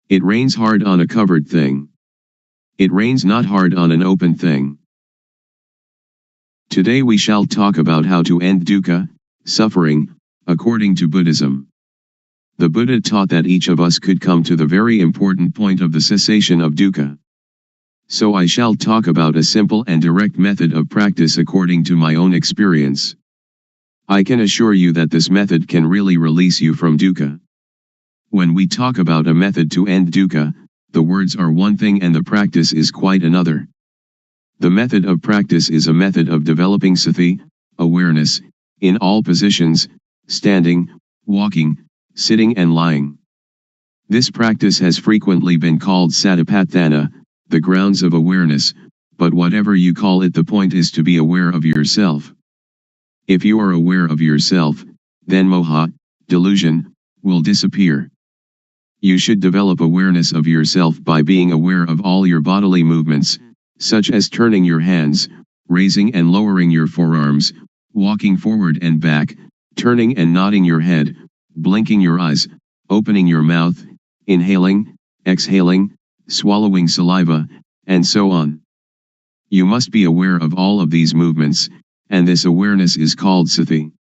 It rains hard on a covered thing. It rains not hard on an open thing. Today we shall talk about how to end dukkha, suffering, according to Buddhism. The Buddha taught that each of us could come to the very important point of the cessation of dukkha. So I shall talk about a simple and direct method of practice according to my own experience. I can assure you that this method can really release you from dukkha. When we talk about a method to end dukkha, the words are one thing and the practice is quite another. The method of practice is a method of developing sati, awareness, in all positions, standing, walking, sitting and lying. This practice has frequently been called satipatthana, the grounds of awareness, but whatever you call it, the point is to be aware of yourself. If you are aware of yourself, then moha, delusion, will disappear. You should develop awareness of yourself by being aware of all your bodily movements, such as turning your hands, raising and lowering your forearms, walking forward and back, turning and nodding your head, blinking your eyes, opening your mouth, inhaling, exhaling, swallowing saliva, and so on. You must be aware of all of these movements, and this awareness is called sati.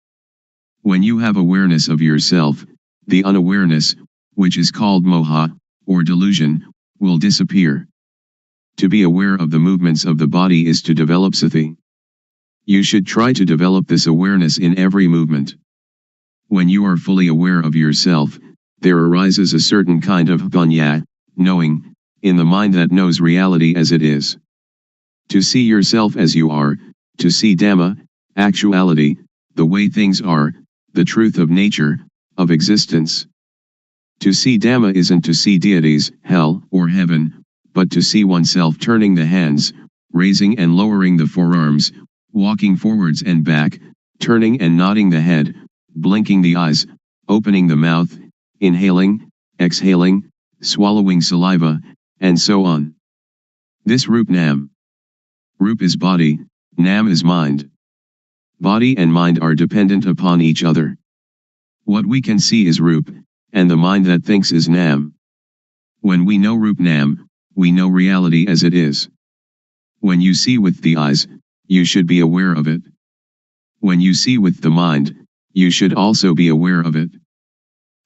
When you have awareness of yourself, the unawareness, which is called moha, or delusion, will disappear. To be aware of the movements of the body is to develop sati. You should try to develop this awareness in every movement. When you are fully aware of yourself, there arises a certain kind of panya, knowing, in the mind that knows reality as it is. To see yourself as you are, to see Dhamma, actuality, the way things are, the truth of nature, of existence. To see Dhamma isn't to see deities, hell, or heaven, but to see oneself turning the hands, raising and lowering the forearms, walking forwards and back, turning and nodding the head, blinking the eyes, opening the mouth, inhaling, exhaling, swallowing saliva, and so on. This Rup Nam. Rup is body, Nam is mind. Body and mind are dependent upon each other. What we can see is Rup, and the mind that thinks is Nam. When we know Rup Nam, we know reality as it is. When you see with the eyes, you should be aware of it. When you see with the mind, you should also be aware of it.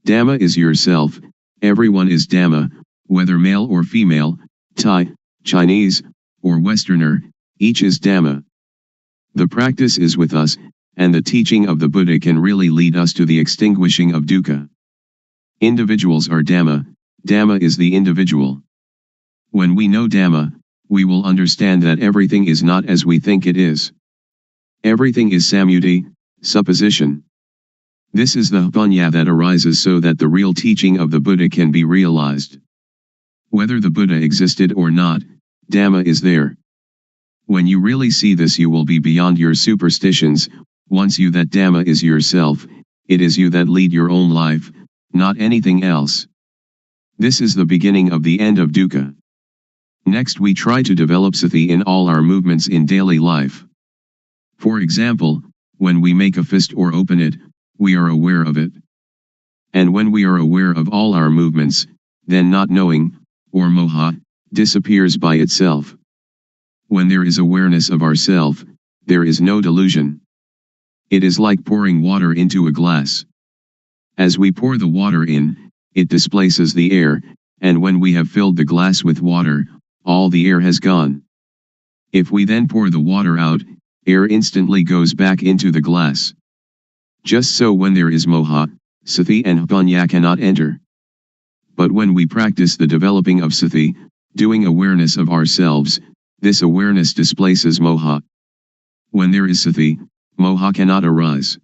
Dhamma is yourself, everyone is Dhamma, whether male or female, Thai, Chinese, or Westerner, each is Dhamma. The practice is with us, and the teaching of the Buddha can really lead us to the extinguishing of dukkha. Individuals are Dhamma, Dhamma is the individual. When we know Dhamma, we will understand that everything is not as we think it is. Everything is samyuti, supposition. This is the panya that arises so that the real teaching of the Buddha can be realized. Whether the Buddha existed or not, Dhamma is there. When you really see this, you will be beyond your superstitions. Once you that Dhamma is yourself, it is you that lead your own life, not anything else. This is the beginning of the end of dukkha. Next we try to develop sati in all our movements in daily life. For example, when we make a fist or open it, we are aware of it. And when we are aware of all our movements, then not knowing, or moha, disappears by itself. When there is awareness of ourself, there is no delusion. It is like pouring water into a glass. As we pour the water in, it displaces the air, and when we have filled the glass with water, all the air has gone. If we then pour the water out, air instantly goes back into the glass. Just so when there is moha, sati and panya cannot enter. But when we practice the developing of sati, doing awareness of ourselves, this awareness displaces moha. When there is sati, moha cannot arise.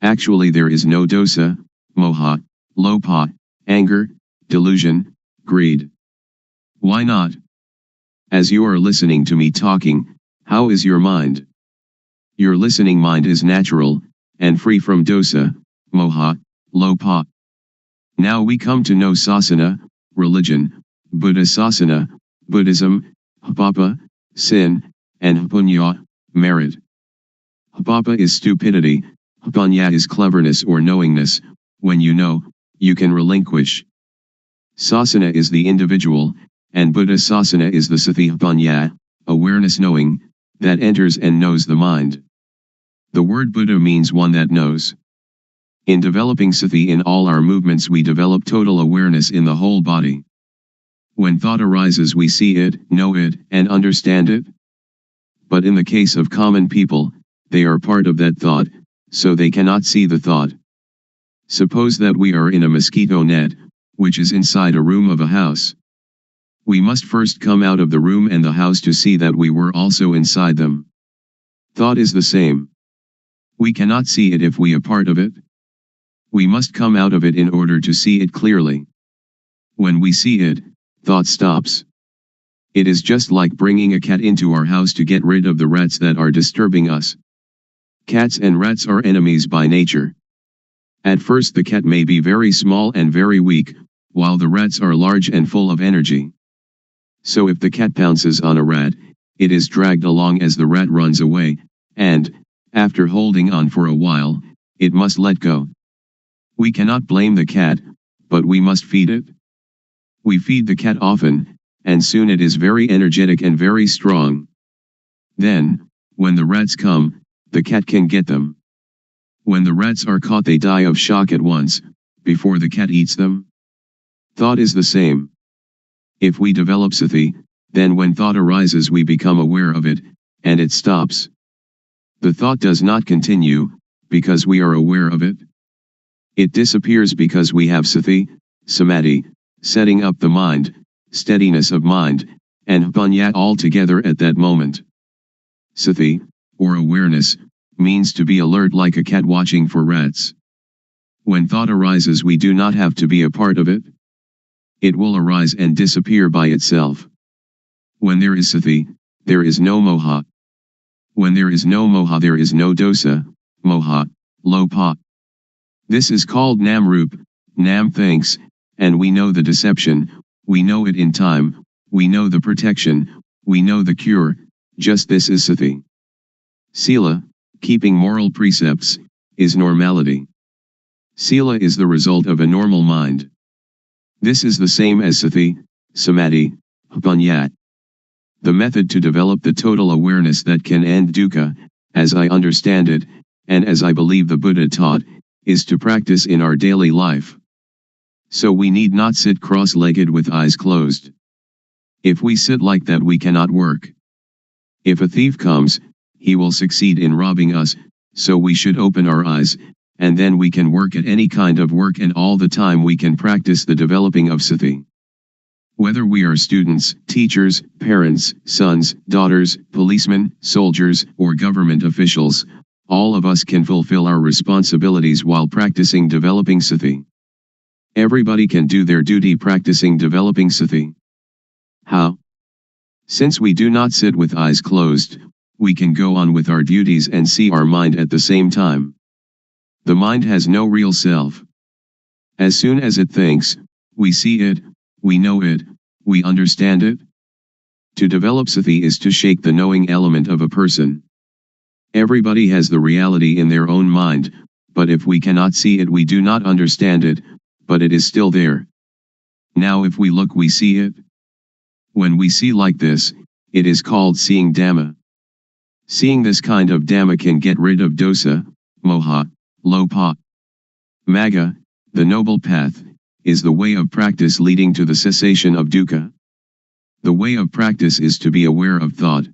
Actually there is no dosa, moha, lopa, anger, delusion, greed. Why not? As you are listening to me talking, how is your mind? Your listening mind is natural, and free from dosa, moha, lopa. Now we come to no sasana, religion, Buddha sasana, Buddhism, papa, sin, and punya, merit. Papa is stupidity, punya is cleverness or knowingness. When you know, you can relinquish. Sasana is the individual, and Buddha sasana is the sati punya, awareness knowing, that enters and knows the mind. The word Buddha means one that knows. In developing sati in all our movements we develop total awareness in the whole body. When thought arises we see it, know it, and understand it. But in the case of common people, they are part of that thought, so they cannot see the thought. Suppose that we are in a mosquito net, which is inside a room of a house. We must first come out of the room and the house to see that we were also inside them. Thought is the same. We cannot see it if we are part of it. We must come out of it in order to see it clearly. When we see it, thought stops. It is just like bringing a cat into our house to get rid of the rats that are disturbing us. Cats and rats are enemies by nature. At first the cat may be very small and very weak, while the rats are large and full of energy. So if the cat pounces on a rat, it is dragged along as the rat runs away, and, after holding on for a while, it must let go. We cannot blame the cat, but we must feed it. We feed the cat often, and soon it is very energetic and very strong. Then, when the rats come, the cat can get them. When the rats are caught they die of shock at once, before the cat eats them. Thought is the same. If we develop sati, then when thought arises we become aware of it, and it stops. The thought does not continue, because we are aware of it. It disappears because we have sati, samadhi, setting up the mind, steadiness of mind, and punya all together at that moment. Sati, or awareness, means to be alert like a cat watching for rats. When thought arises we do not have to be a part of it. It will arise and disappear by itself. When there is sati, there is no moha. When there is no moha there is no dosa, moha, lopa. This is called namrup, nam thinks, and we know the deception, we know it in time, we know the protection, we know the cure, just this is sati. Sila, keeping moral precepts, is normality. Sila is the result of a normal mind. This is the same as sati, samadhi, punya. The method to develop the total awareness that can end dukkha, as I understand it, and as I believe the Buddha taught, is to practice in our daily life. So we need not sit cross-legged with eyes closed. If we sit like that we cannot work. If a thief comes, he will succeed in robbing us, so we should open our eyes, and then we can work at any kind of work and all the time we can practice the developing of sati. Whether we are students, teachers, parents, sons, daughters, policemen, soldiers, or government officials, all of us can fulfill our responsibilities while practicing developing sati. Everybody can do their duty practicing developing sati. How? Since we do not sit with eyes closed, we can go on with our duties and see our mind at the same time. The mind has no real self. As soon as it thinks, we see it, we know it, we understand it. To develop sati is to shake the knowing element of a person. Everybody has the reality in their own mind, but if we cannot see it we do not understand it, but it is still there. Now if we look we see it. When we see like this, it is called seeing Dhamma. Seeing this kind of Dhamma can get rid of dosa, moha, lopa. Magga, the noble path, is the way of practice leading to the cessation of dukkha. The way of practice is to be aware of thought.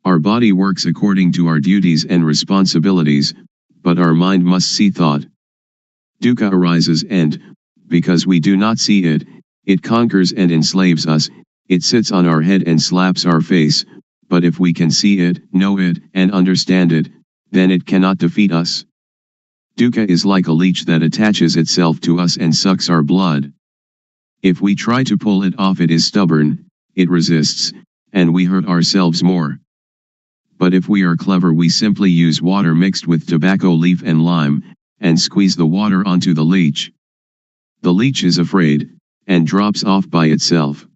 Our body works according to our duties and responsibilities, but our mind must see thought. Dukkha arises and, because we do not see it, it conquers and enslaves us, it sits on our head and slaps our face, but if we can see it, know it, and understand it, then it cannot defeat us. Dukkha is like a leech that attaches itself to us and sucks our blood. If we try to pull it off, it is stubborn, it resists, and we hurt ourselves more. But if we are clever, we simply use water mixed with tobacco leaf and lime, and squeeze the water onto the leech. The leech is afraid, and drops off by itself.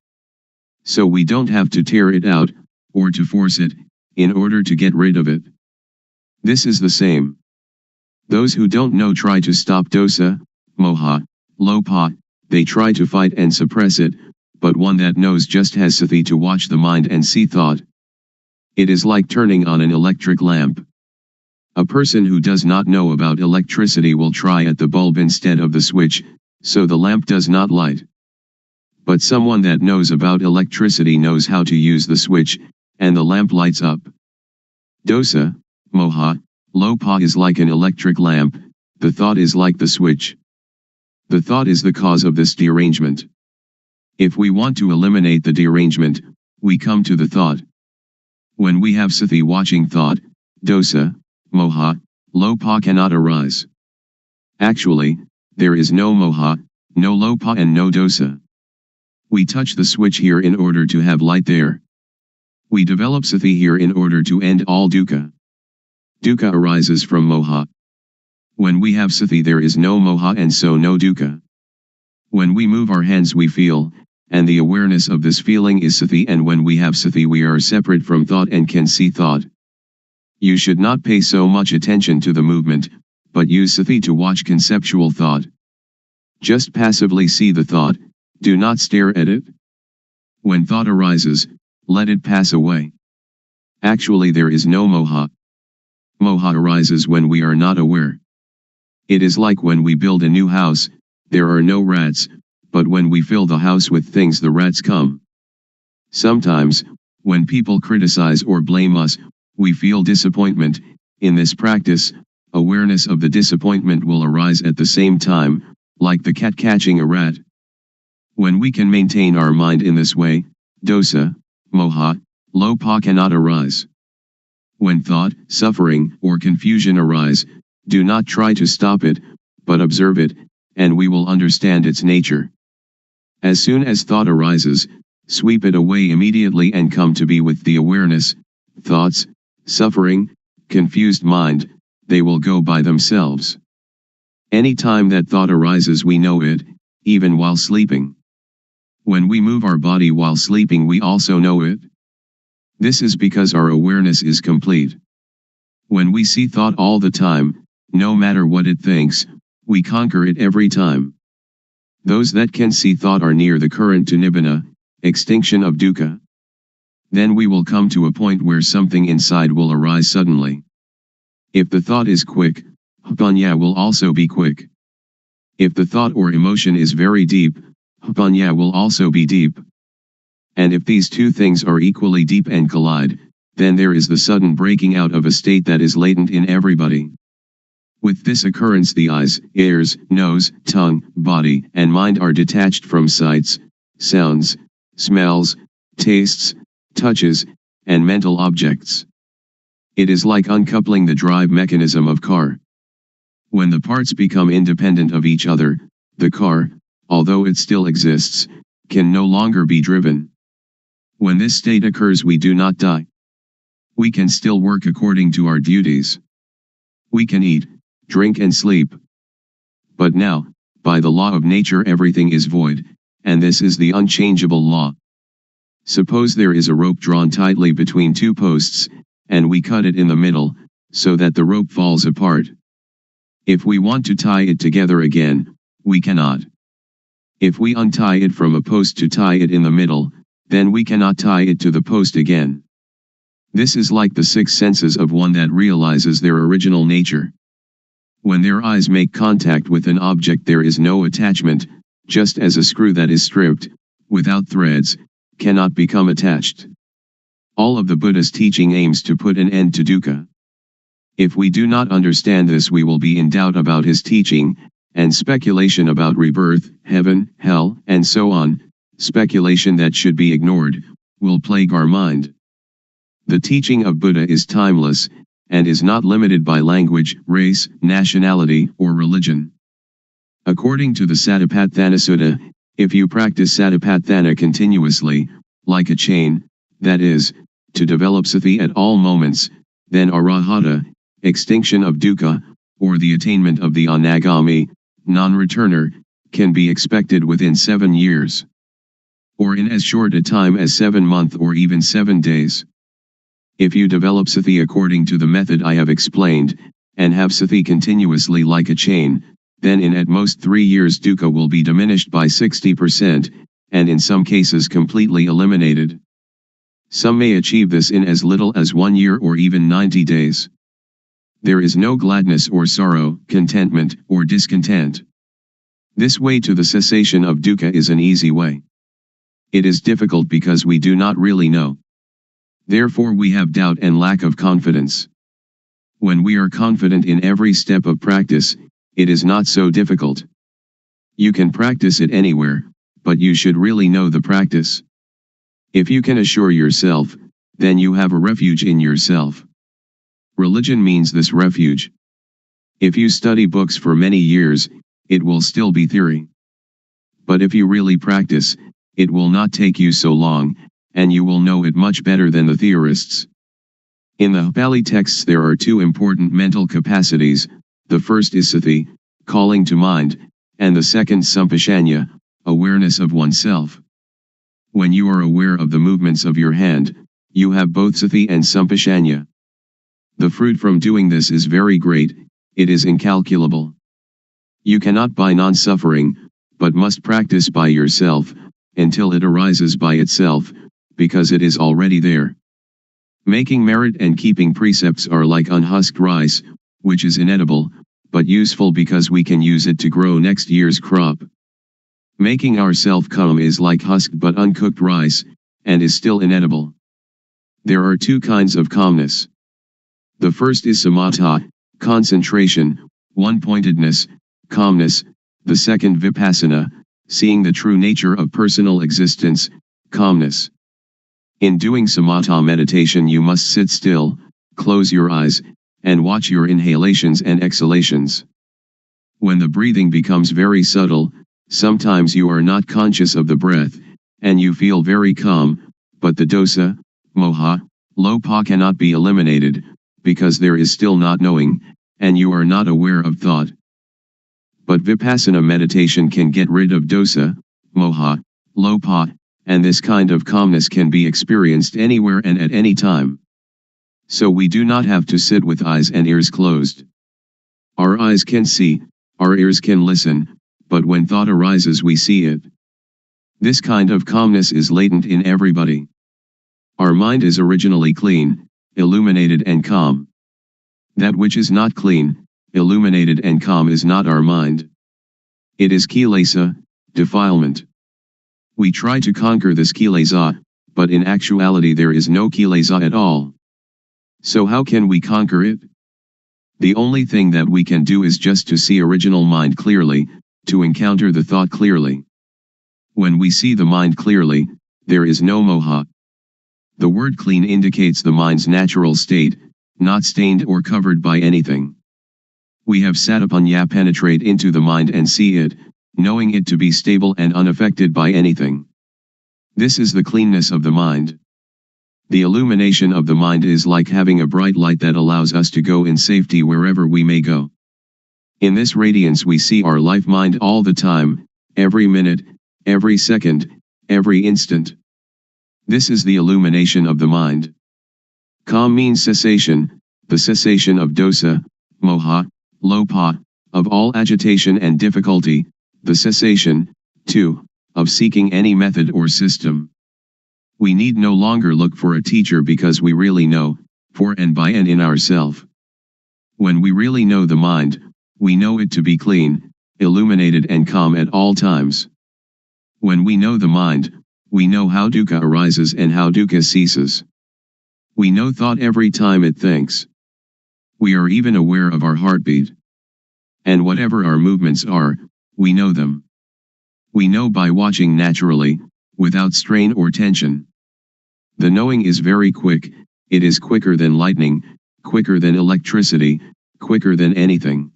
So we don't have to tear it out, or to force it, in order to get rid of it. This is the same. Those who don't know try to stop dosa, moha, lopa, they try to fight and suppress it, but one that knows just has sati to watch the mind and see thought. It is like turning on an electric lamp. A person who does not know about electricity will try at the bulb instead of the switch, so the lamp does not light. But someone that knows about electricity knows how to use the switch, and the lamp lights up. Dosa, moha, lopa is like an electric lamp, the thought is like the switch. The thought is the cause of this derangement. If we want to eliminate the derangement, we come to the thought. When we have sati watching thought, dosa, moha, lopa cannot arise. Actually, there is no moha, no lopa and no dosa. We touch the switch here in order to have light there. We develop sati here in order to end all dukkha. Dukkha arises from moha. When we have sati, there is no moha and so no dukkha. When we move our hands, we feel, and the awareness of this feeling is sati, and when we have sati, we are separate from thought and can see thought. You should not pay so much attention to the movement, but use sati to watch conceptual thought. Just passively see the thought, do not stare at it. When thought arises, let it pass away. Actually, there is no moha. Moha arises when we are not aware. It is like when we build a new house, there are no rats, but when we fill the house with things, the rats come. Sometimes, when people criticize or blame us, we feel disappointment. In this practice, awareness of the disappointment will arise at the same time, like the cat catching a rat. When we can maintain our mind in this way, dosa, moha, lopa cannot arise. When thought, suffering, or confusion arise, do not try to stop it, but observe it, and we will understand its nature. As soon as thought arises, sweep it away immediately and come to be with the awareness. Thoughts, suffering, confused mind, they will go by themselves. Any time that thought arises, we know it, even while sleeping. When we move our body while sleeping, we also know it. This is because our awareness is complete. When we see thought all the time, no matter what it thinks, we conquer it every time. Those that can see thought are near the current to nibbana, extinction of dukkha. Then we will come to a point where something inside will arise suddenly. If the thought is quick, panya will also be quick. If the thought or emotion is very deep, panya will also be deep. And if these two things are equally deep and collide, then there is the sudden breaking out of a state that is latent in everybody. With this occurrence, the eyes, ears, nose, tongue, body, and mind are detached from sights, sounds, smells, tastes, touches, and mental objects. It is like uncoupling the drive mechanism of car. When the parts become independent of each other, the car, although it still exists, can no longer be driven. When this state occurs, we do not die. We can still work according to our duties. We can eat, drink and sleep. But now, by the law of nature, everything is void, and this is the unchangeable law. Suppose there is a rope drawn tightly between two posts, and we cut it in the middle, so that the rope falls apart. If we want to tie it together again, we cannot. If we untie it from a post to tie it in the middle, then we cannot tie it to the post again. This is like the six senses of one that realizes their original nature. When their eyes make contact with an object, there is no attachment, just as a screw that is stripped, without threads, cannot become attached. All of the Buddha's teaching aims to put an end to dukkha. If we do not understand this, we will be in doubt about his teaching, and speculation about rebirth, heaven, hell, and so on, speculation that should be ignored, will plague our mind. The teaching of Buddha is timeless, and is not limited by language, race, nationality, or religion. According to the Satipatthana Sutta, if you practice Satipatthana continuously, like a chain, that is, to develop sati at all moments, then arahata, extinction of dukkha, or the attainment of the anagami, non-returner, can be expected within 7 years. Or in as short a time as 7 months or even 7 days. If you develop sati according to the method I have explained, and have sati continuously like a chain, then in at most 3 years dukkha will be diminished by 60%, and in some cases completely eliminated. Some may achieve this in as little as 1 year or even 90 days. There is no gladness or sorrow, contentment or discontent. This way to the cessation of dukkha is an easy way. It is difficult because we do not really know. Therefore we have doubt and lack of confidence. When we are confident in every step of practice, it is not so difficult. You can practice it anywhere, but you should really know the practice. If you can assure yourself, then you have a refuge in yourself. Religion means this refuge. If you study books for many years, it will still be theory. But if you really practice, it will not take you so long, and you will know it much better than the theorists. In the Pali texts there are 2 important mental capacities, the first is sati, calling to mind, and the second sampashanya, awareness of oneself. When you are aware of the movements of your hand, you have both sati and sampashanya. The fruit from doing this is very great, it is incalculable. You cannot buy non-suffering, but must practice by yourself, until it arises by itself, because it is already there. Making merit and keeping precepts are like unhusked rice, which is inedible, but useful because we can use it to grow next year's crop. Making ourself calm is like husked but uncooked rice, and is still inedible. There are 2 kinds of calmness. The first is samatha, concentration, one-pointedness, calmness, the second vipassana, seeing the true nature of personal existence, calmness. In doing samatha meditation you must sit still, close your eyes, and watch your inhalations and exhalations. When the breathing becomes very subtle, sometimes you are not conscious of the breath, and you feel very calm, but the dosa, moha, lopa cannot be eliminated, because there is still not knowing, and you are not aware of thought. But vipassana meditation can get rid of dosa, moha, lopa, and this kind of calmness can be experienced anywhere and at any time. So we do not have to sit with eyes and ears closed. Our eyes can see, our ears can listen, but when thought arises we see it. This kind of calmness is latent in everybody. Our mind is originally clean, illuminated and calm. That which is not clean, illuminated and calm is not our mind. It is kilesa, defilement. We try to conquer this kilesa, but in actuality there is no kilesa at all. So how can we conquer it? The only thing that we can do is just to see original mind clearly, to encounter the thought clearly. When we see the mind clearly, there is no moha. The word clean indicates the mind's natural state, not stained or covered by anything. We have satipanya penetrate into the mind and see it, knowing it to be stable and unaffected by anything. This is the cleanness of the mind. The illumination of the mind is like having a bright light that allows us to go in safety wherever we may go. In this radiance we see our life mind all the time, every minute, every second, every instant. This is the illumination of the mind. Calm means cessation, the cessation of dosa, moha, lopa, of all agitation and difficulty, the cessation, too, of seeking any method or system. We need no longer look for a teacher because we really know, for and by and in ourself. When we really know the mind, we know it to be clean, illuminated and calm at all times. When we know the mind, we know how dukkha arises and how dukkha ceases. We know thought every time it thinks. We are even aware of our heartbeat. And whatever our movements are, we know them. We know by watching naturally, without strain or tension. The knowing is very quick, it is quicker than lightning, quicker than electricity, quicker than anything.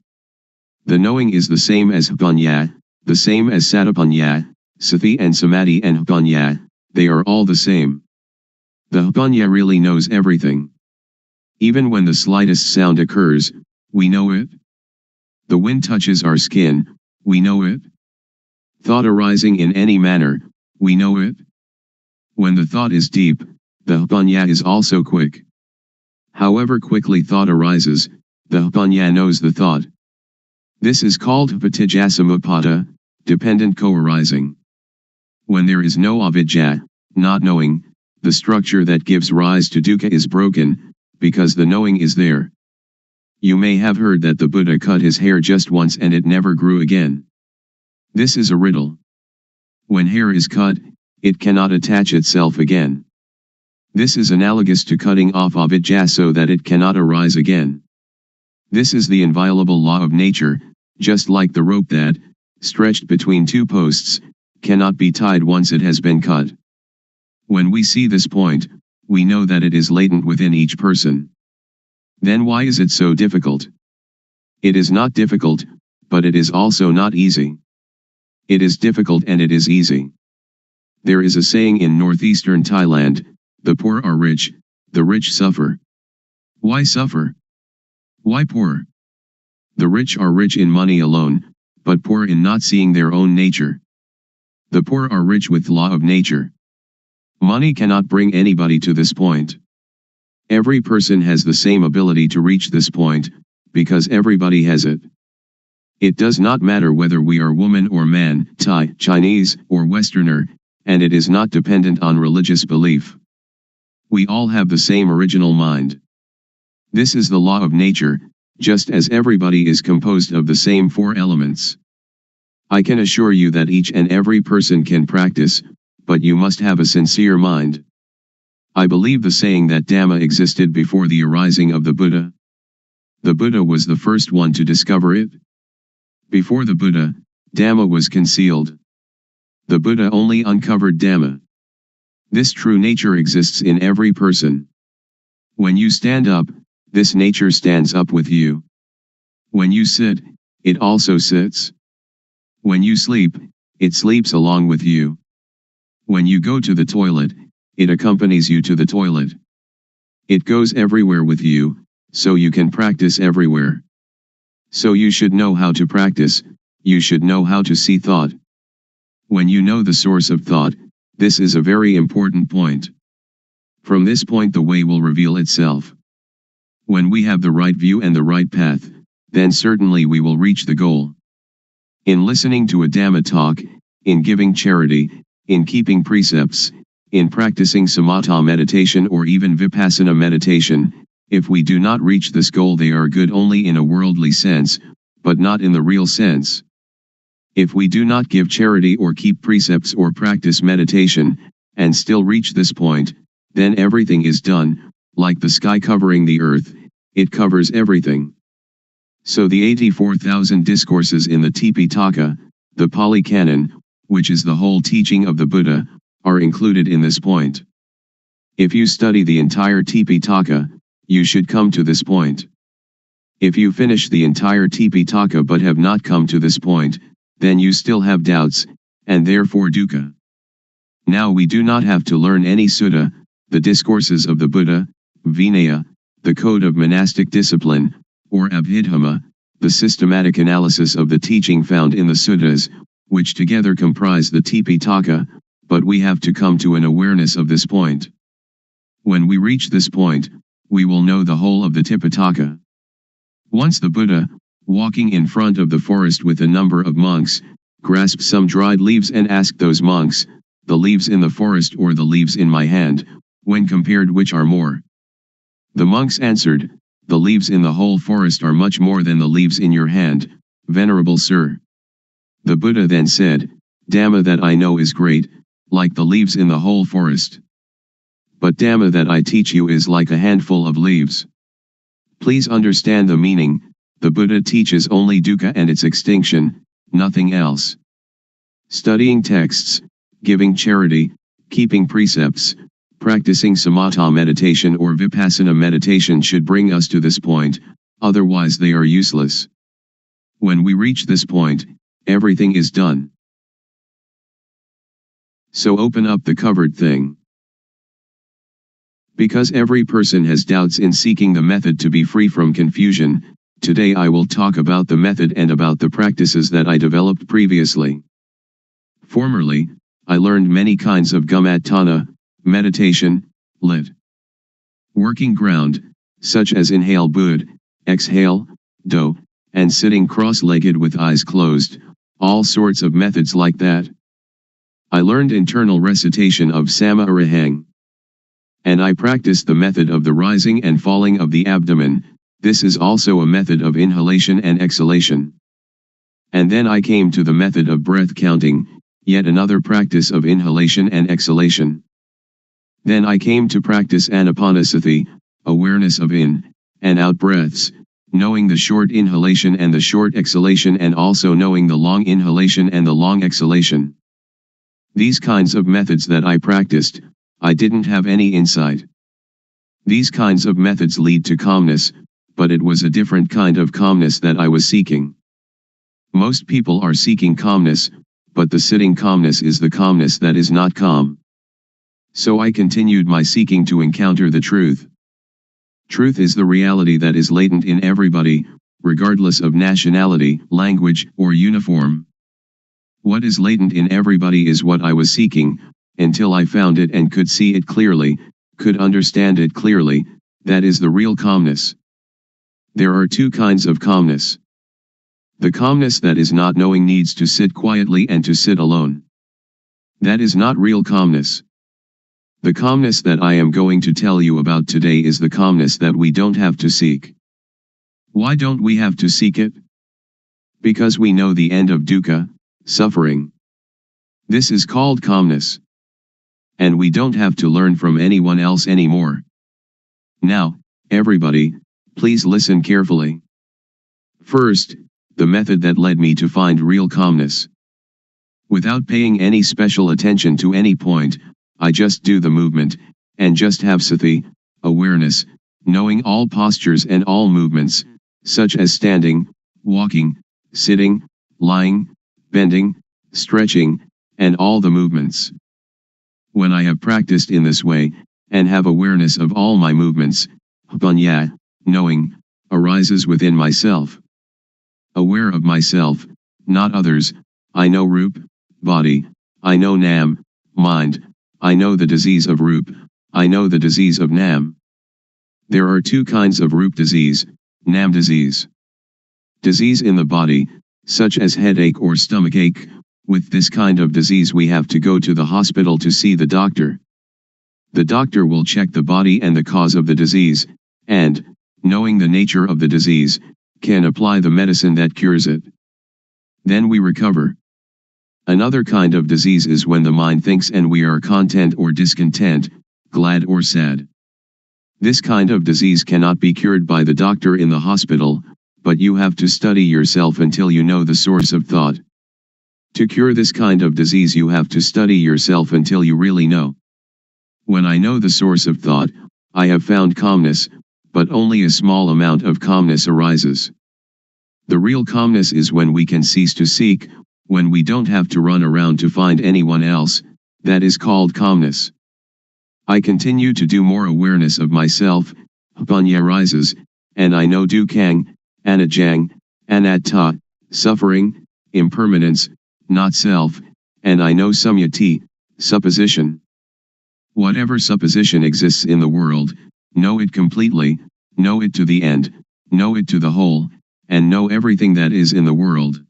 The knowing is the same as Hpanya, the same as Satipanya, Sati and Samadhi and Hpanya, they are all the same. The Hpanya really knows everything. Even when the slightest sound occurs, we know it. The wind touches our skin, we know it. Thought arising in any manner, we know it. When the thought is deep, the Hpanya is also quick. However quickly thought arises, the Hpanya knows the thought. This is called Hpatijasamapada, dependent co-arising. When there is no avidya, not knowing, the structure that gives rise to dukkha is broken, because the knowing is there. You may have heard that the Buddha cut his hair just once and it never grew again. This is a riddle. When hair is cut, it cannot attach itself again. This is analogous to cutting off avidya so that it cannot arise again. This is the inviolable law of nature, just like the rope that, stretched between two posts, cannot be tied once it has been cut. When we see this point, we know that it is latent within each person. Then why is it so difficult? It is not difficult, but it is also not easy. It is difficult and it is easy. There is a saying in northeastern Thailand, the poor are rich, the rich suffer. Why suffer? Why poor? The rich are rich in money alone, but poor in not seeing their own nature. The poor are rich with law of nature. Money cannot bring anybody to this point. Every person has the same ability to reach this point, because everybody has it. It does not matter whether we are woman or man, Thai, Chinese, or Westerner, and it is not dependent on religious belief. We all have the same original mind. This is the law of nature, just as everybody is composed of the same four elements. I can assure you that each and every person can practice, but you must have a sincere mind. I believe the saying that Dhamma existed before the arising of the Buddha. The Buddha was the first one to discover it. Before the Buddha, Dhamma was concealed. The Buddha only uncovered Dhamma. This true nature exists in every person. When you stand up, this nature stands up with you. When you sit, it also sits. When you sleep, it sleeps along with you. When you go to the toilet, it accompanies you to the toilet. It goes everywhere with you, so you can practice everywhere. So you should know how to practice, you should know how to see thought. When you know the source of thought, this is a very important point. From this point the way will reveal itself. When we have the right view and the right path, then certainly we will reach the goal. In listening to a Dhamma talk, in giving charity, in keeping precepts, in practicing samatha meditation or even Vipassana meditation, if we do not reach this goal they are good only in a worldly sense, but not in the real sense. If we do not give charity or keep precepts or practice meditation, and still reach this point, then everything is done, like the sky covering the earth, it covers everything. So the 84,000 discourses in the Tipitaka, the Pali Canon, which is the whole teaching of the Buddha, are included in this point. If you study the entire Tipitaka, you should come to this point. If you finish the entire Tipitaka but have not come to this point, then you still have doubts, and therefore dukkha. Now we do not have to learn any sutta, the discourses of the Buddha, Vinaya, the code of monastic discipline, or Abhidhamma, the systematic analysis of the teaching found in the suttas, which together comprise the Tipitaka, but we have to come to an awareness of this point. When we reach this point, we will know the whole of the Tipitaka. Once the Buddha, walking in front of the forest with a number of monks, grasped some dried leaves and asked those monks, the leaves in the forest or the leaves in my hand, when compared which are more? The monks answered, the leaves in the whole forest are much more than the leaves in your hand, venerable sir. The Buddha then said, Dhamma that I know is great, like the leaves in the whole forest. But Dhamma that I teach you is like a handful of leaves. Please understand the meaning, the Buddha teaches only dukkha and its extinction, nothing else. Studying texts, giving charity, keeping precepts, Practicing samatha meditation or vipassana meditation should bring us to this point, otherwise they are useless. When we reach this point, everything is done. So open up the covered thing. Because every person has doubts in seeking the method to be free from confusion, today I will talk about the method and about the practices that I developed previously. Formerly, I learned many kinds of gammatana, meditation, lit. Working ground, such as inhale bud, exhale, do, and sitting cross-legged with eyes closed, all sorts of methods like that. I learned internal recitation of sama arahang. And I practiced the method of the rising and falling of the abdomen. This is also a method of inhalation and exhalation. And then I came to the method of breath counting, yet another practice of inhalation and exhalation. Then I came to practice anapanasati, awareness of in and out breaths, knowing the short inhalation and the short exhalation, and also knowing the long inhalation and the long exhalation. These kinds of methods that I practiced, I didn't have any insight. These kinds of methods lead to calmness, but it was a different kind of calmness that I was seeking. Most people are seeking calmness, but the sitting calmness is the calmness that is not calm. So I continued my seeking to encounter the truth. Truth is the reality that is latent in everybody, regardless of nationality, language, or uniform. What is latent in everybody is what I was seeking, until I found it and could see it clearly, could understand it clearly. That is the real calmness. There are two kinds of calmness. The calmness that is not knowing needs to sit quietly and to sit alone. That is not real calmness. The calmness that I am going to tell you about today is the calmness that we don't have to seek. Why don't we have to seek it? Because we know the end of dukkha, suffering. This is called calmness. And we don't have to learn from anyone else anymore. Now, everybody, please listen carefully. First, the method that led me to find real calmness. Without paying any special attention to any point, I just do the movement, and just have sati, awareness, knowing all postures and all movements, such as standing, walking, sitting, lying, bending, stretching, and all the movements. When I have practiced in this way, and have awareness of all my movements, panya, knowing, arises within myself. Aware of myself, not others, I know rup, body, I know nam, mind, I know the disease of rup, I know the disease of nam. There are two kinds of rup disease, nam disease. Disease in the body, such as headache or stomachache. With this kind of disease we have to go to the hospital to see the doctor. The doctor will check the body and the cause of the disease, and, knowing the nature of the disease, can apply the medicine that cures it. Then we recover. Another kind of disease is when the mind thinks and we are content or discontent, glad or sad. This kind of disease cannot be cured by the doctor in the hospital, but you have to study yourself until you know the source of thought. To cure this kind of disease you have to study yourself until you really know. When I know the source of thought, I have found calmness, but only a small amount of calmness arises. The real calmness is when we can cease to seek, when we don't have to run around to find anyone else. That is called calmness. I continue to do more awareness of myself, panya rises, and I know dukkang, anajang, anatta, suffering, impermanence, not self, and I know samyati, supposition. Whatever supposition exists in the world, know it completely, know it to the end, know it to the whole, and know everything that is in the world.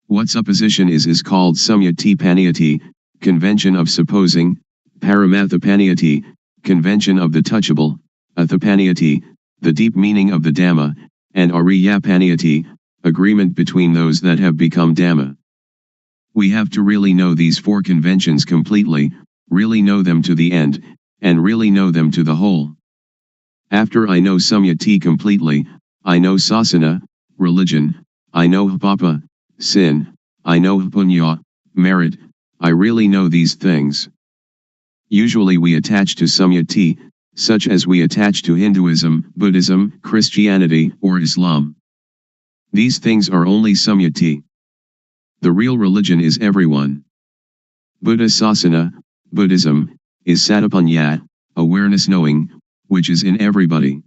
What supposition is called samyati paniyati, convention of supposing, paramathapaniyati, convention of the touchable, athapaniyati, the deep meaning of the Dhamma, and ariyapaniyati, agreement between those that have become Dhamma. We have to really know these four conventions completely, really know them to the end, and really know them to the whole. After I know samyati completely, I know sasana, religion, I know papa, sin, I know punya, merit, I really know these things. Usually we attach to samyati, such as we attach to Hinduism, Buddhism, Christianity, or Islam. These things are only samyati. The real religion is everyone. Buddha Sasana, Buddhism, is satapanya, awareness knowing, which is in everybody.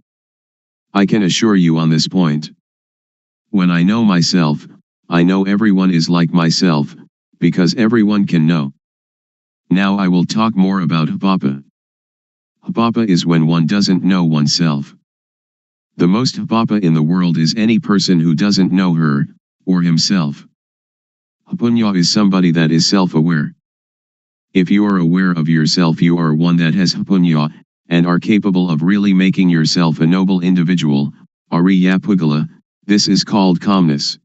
I can assure you on this point. When I know myself, I know everyone is like myself, because everyone can know. Now I will talk more about hapapa. Hapapa is when one doesn't know oneself. The most hapapa in the world is any person who doesn't know her, or himself. Hapunya is somebody that is self-aware. If you are aware of yourself, you are one that has hapunya, and are capable of really making yourself a noble individual, Ariya Pugala. This is called calmness.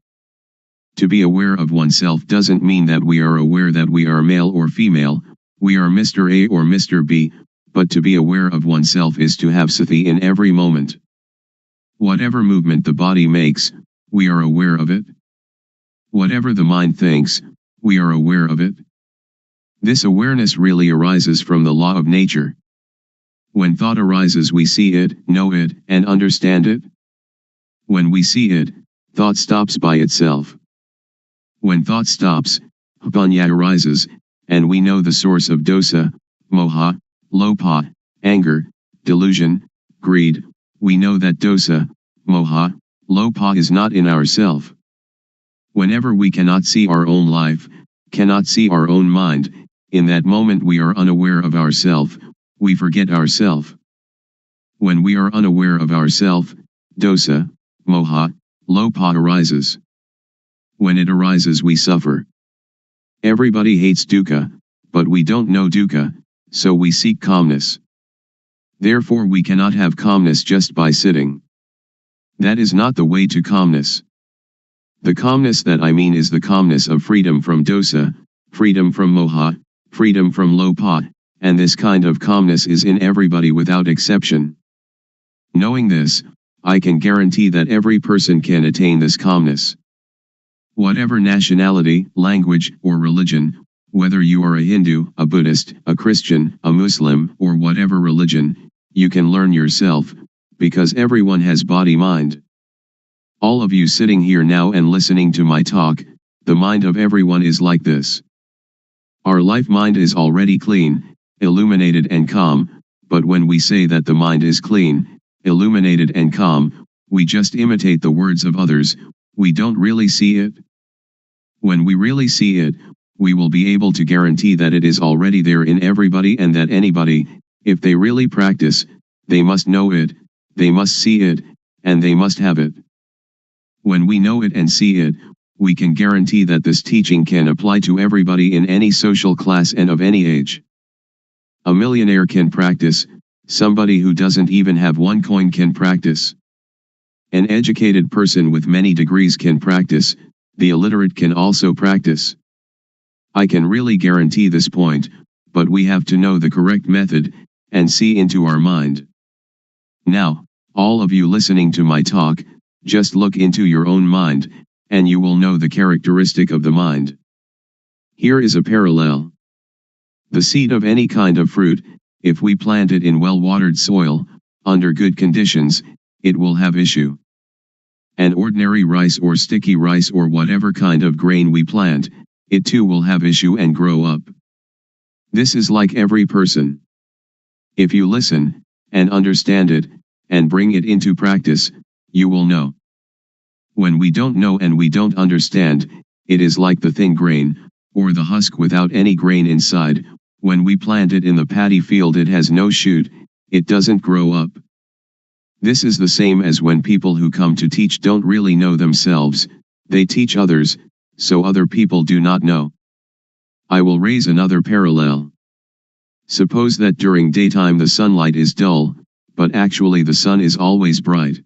To be aware of oneself doesn't mean that we are aware that we are male or female, we are Mr. A or Mr. B, but to be aware of oneself is to have sati in every moment. Whatever movement the body makes, we are aware of it. Whatever the mind thinks, we are aware of it. This awareness really arises from the law of nature. When thought arises, we see it, know it, and understand it. When we see it, thought stops by itself. When thought stops, hapanya arises, and we know the source of dosa, moha, lopa, anger, delusion, greed. We know that dosa, moha, lopa is not in ourself. Whenever we cannot see our own life, cannot see our own mind, in that moment we are unaware of ourself, we forget ourself. When we are unaware of ourself, dosa, moha, lopa arises. When it arises, we suffer. Everybody hates dukkha, but we don't know dukkha, so we seek calmness. Therefore we cannot have calmness just by sitting. That is not the way to calmness. The calmness that I mean is the calmness of freedom from dosa, freedom from moha, freedom from lopa, and this kind of calmness is in everybody without exception. Knowing this, I can guarantee that every person can attain this calmness. Whatever nationality, language, or religion, whether you are a Hindu, a Buddhist, a Christian, a Muslim, or whatever religion, you can learn yourself, because everyone has body-mind. All of you sitting here now and listening to my talk, the mind of everyone is like this. Our life mind is already clean, illuminated and calm, but when we say that the mind is clean, illuminated and calm, we just imitate the words of others, we don't really see it. When we really see it, we will be able to guarantee that it is already there in everybody and that anybody, if they really practice, they must know it, they must see it, and they must have it. When we know it and see it, we can guarantee that this teaching can apply to everybody in any social class and of any age. A millionaire can practice, somebody who doesn't even have one coin can practice. An educated person with many degrees can practice, the illiterate can also practice. I can really guarantee this point, but we have to know the correct method, and see into our mind. Now, all of you listening to my talk, just look into your own mind, and you will know the characteristic of the mind. Here is a parallel. The seed of any kind of fruit, if we plant it in well-watered soil, under good conditions, it will have issue. An ordinary rice or sticky rice or whatever kind of grain we plant, it too will have issue and grow up. This is like every person. If you listen, and understand it, and bring it into practice, you will know. When we don't know and we don't understand, it is like the thin grain, or the husk without any grain inside. When we plant it in the paddy field, it has no shoot, it doesn't grow up. This is the same as when people who come to teach don't really know themselves, they teach others, so other people do not know. I will raise another parallel. Suppose that during daytime the sunlight is dull, but actually the sun is always bright.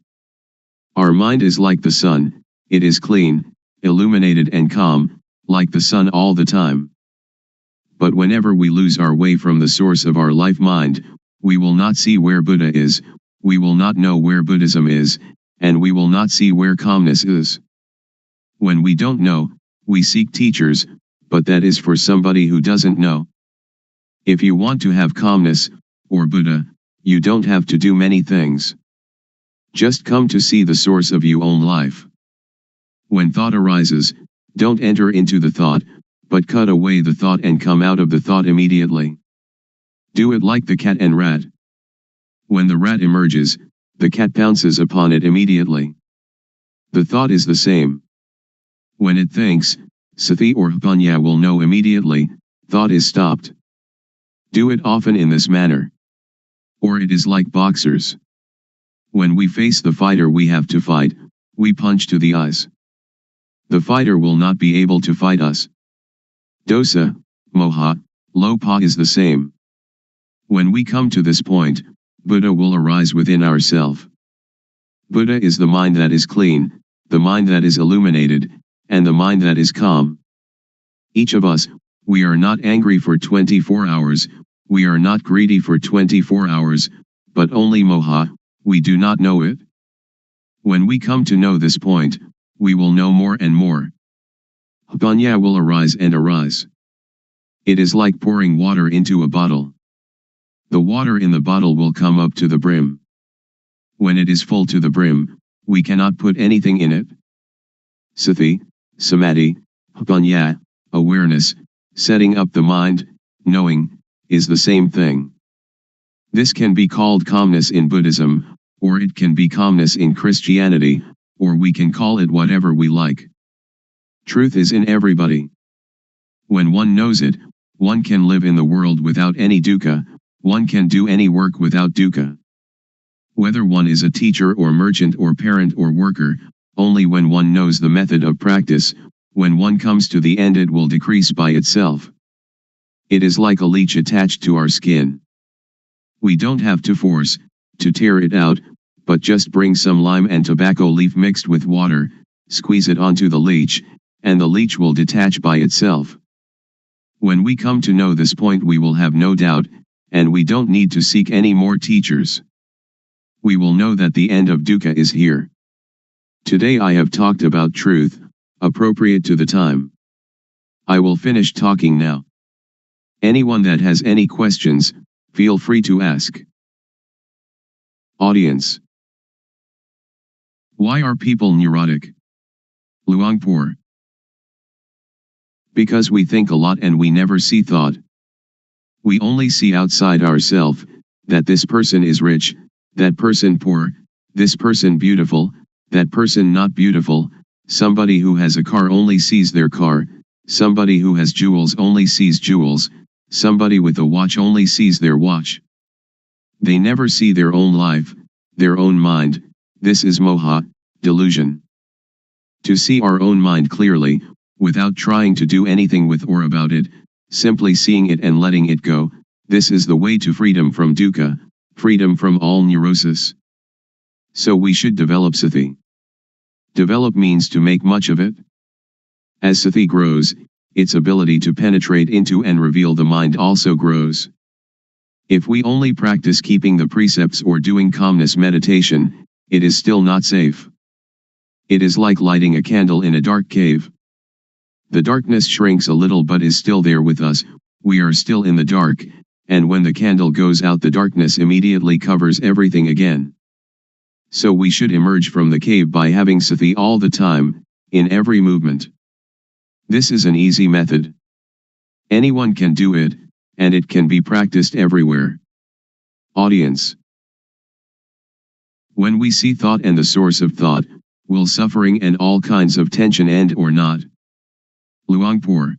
Our mind is like the sun, it is clean, illuminated and calm, like the sun all the time. But whenever we lose our way from the source of our life mind, we will not see where Buddha is, we will not know where Buddhism is, and we will not see where calmness is. When we don't know, we seek teachers, but that is for somebody who doesn't know. If you want to have calmness, or Buddha, you don't have to do many things. Just come to see the source of your own life. When thought arises, don't enter into the thought, but cut away the thought and come out of the thought immediately. Do it like the cat and rat. When the rat emerges, the cat pounces upon it immediately. The thought is the same. When it thinks, sati or panya will know immediately, thought is stopped. Do it often in this manner. Or it is like boxers. When we face the fighter we have to fight, we punch to the eyes. The fighter will not be able to fight us. Dosa, moha, lopa is the same. When we come to this point, Buddha will arise within ourself. Buddha is the mind that is clean, the mind that is illuminated, and the mind that is calm. Each of us, we are not angry for 24 hours, we are not greedy for 24 hours, but only moha, we do not know it. When we come to know this point, we will know more and more. Panya will arise and arise. It is like pouring water into a bottle. The water in the bottle will come up to the brim. When it is full to the brim, we cannot put anything in it. Sati, samadhi, panya, awareness, setting up the mind, knowing, is the same thing. This can be called calmness in Buddhism, or it can be calmness in Christianity, or we can call it whatever we like. Truth is in everybody. When one knows it, one can live in the world without any dukkha, one can do any work without dukkha. Whether one is a teacher or merchant or parent or worker, only when one knows the method of practice, when one comes to the end it will decrease by itself. It is like a leech attached to our skin. We don't have to force, to tear it out, but just bring some lime and tobacco leaf mixed with water, squeeze it onto the leech, and the leech will detach by itself. When we come to know this point we will have no doubt, and we don't need to seek any more teachers. We will know that the end of dukkha is here. Today I have talked about truth, appropriate to the time. I will finish talking now. Anyone that has any questions, feel free to ask. Audience. Why are people neurotic? Luangpor. Because we think a lot and we never see thought. We only see outside ourselves, that this person is rich, that person poor, this person beautiful, that person not beautiful, somebody who has a car only sees their car, somebody who has jewels only sees jewels, somebody with a watch only sees their watch. They never see their own life, their own mind. This is moha, delusion. To see our own mind clearly, without trying to do anything with or about it, simply seeing it and letting it go, this is the way to freedom from dukkha, freedom from all neurosis. So we should develop sati. Develop means to make much of it. As sati grows, its ability to penetrate into and reveal the mind also grows. If we only practice keeping the precepts or doing calmness meditation, it is still not safe. It is like lighting a candle in a dark cave. The darkness shrinks a little but is still there with us, we are still in the dark, and when the candle goes out the darkness immediately covers everything again. So we should emerge from the cave by having sati all the time, in every movement. This is an easy method. Anyone can do it, and it can be practiced everywhere. Audience. When we see thought and the source of thought, will suffering and all kinds of tension end or not? Luangpor.